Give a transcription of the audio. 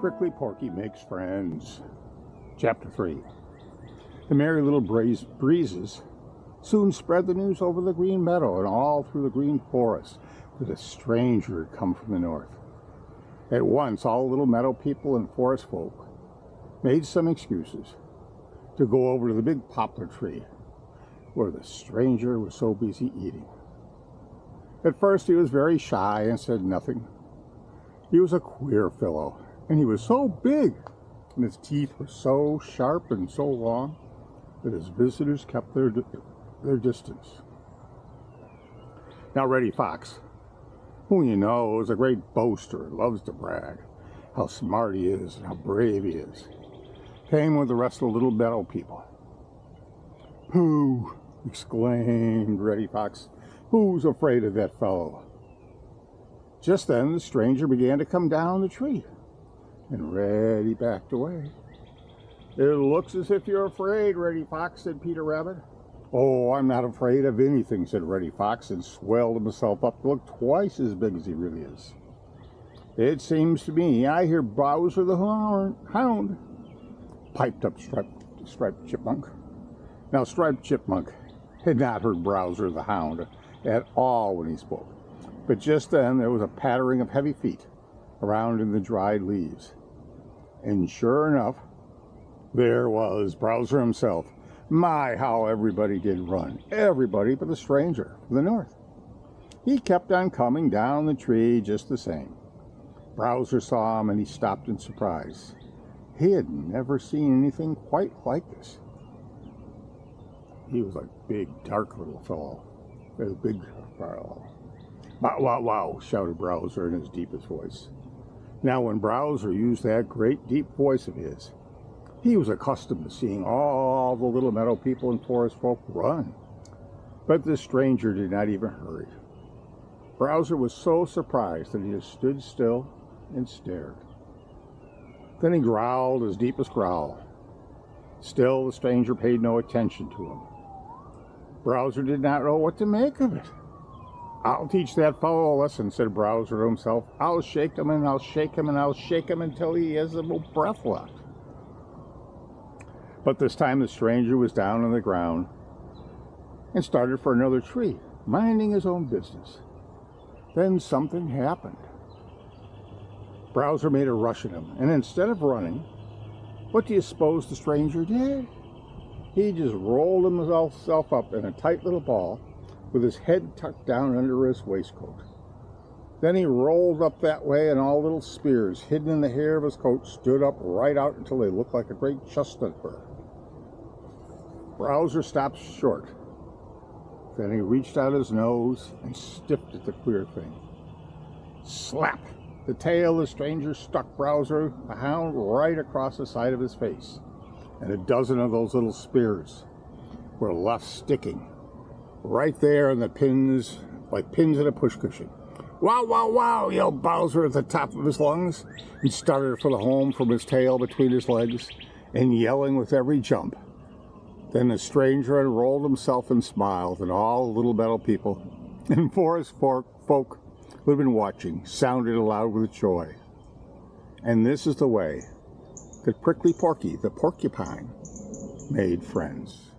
Prickly Porky Makes Friends. Chapter 3. The merry little breezes soon spread the news over the green meadow and all through the green forest that a stranger had come from the north. At once all the little meadow people and forest folk made some excuses to go over to the big poplar tree where the stranger was so busy eating. At first he was very shy and said nothing. He was a queer fellow, and he was so big, and his teeth were so sharp and so long that his visitors kept their distance. Now Reddy Fox, who you know is a great boaster and loves to brag how smart he is and how brave he is, came with the rest of the little meadow people. "Pooh!" exclaimed Reddy Fox. "Who's afraid of that fellow?" Just then the stranger began to come down the tree, and Reddy backed away. "It looks as if you're afraid, Reddy Fox," said Peter Rabbit. "Oh, I'm not afraid of anything," said Reddy Fox, and swelled himself up to look twice as big as he really is. "It seems to me I hear Bowser the Hound," piped up Striped Chipmunk. Now Striped Chipmunk had not heard Bowser the Hound at all when he spoke, but just then there was a pattering of heavy feet around in the dried leaves, and sure enough, there was Bowser himself. My, how everybody did run, everybody but the stranger from the north. He kept on coming down the tree just the same. Bowser saw him and he stopped in surprise. He had never seen anything quite like this. He was a big, dark little fellow. A big fellow. "Wow, wow, wow," shouted Bowser in his deepest voice. Now when Bowser used that great deep voice of his, he was accustomed to seeing all the little meadow people and forest folk run. But the stranger did not even hurry. Bowser was so surprised that he just stood still and stared. Then he growled his deepest growl. Still the stranger paid no attention to him. Bowser did not know what to make of it. "I'll teach that fellow a lesson," said Bowser to himself. "I'll shake him and I'll shake him and I'll shake him until he has no breath left." But this time the stranger was down on the ground and started for another tree, minding his own business. Then something happened. Bowser made a rush at him, and instead of running, what do you suppose the stranger did? He just rolled himself up in a tight little ball with his head tucked down under his waistcoat. Then he rolled up that way, and all little spears hidden in the hair of his coat stood up right out until they looked like a great chestnut burr. Bowser stopped short. Then he reached out his nose and sniffed at the queer thing. Slap! The tail of the stranger struck Bowser the Hound right across the side of his face, and a dozen of those little spears were left sticking right there in the pins, like pins in a push cushion. "Wow, wow, wow!" yelled Bowser at the top of his lungs, and started for the home from his tail between his legs, and yelling with every jump. Then the stranger unrolled himself and smiled, and all the little meadow people and forest folk who had been watching sounded aloud with joy. And this is the way that Prickly Porky the Porcupine made friends.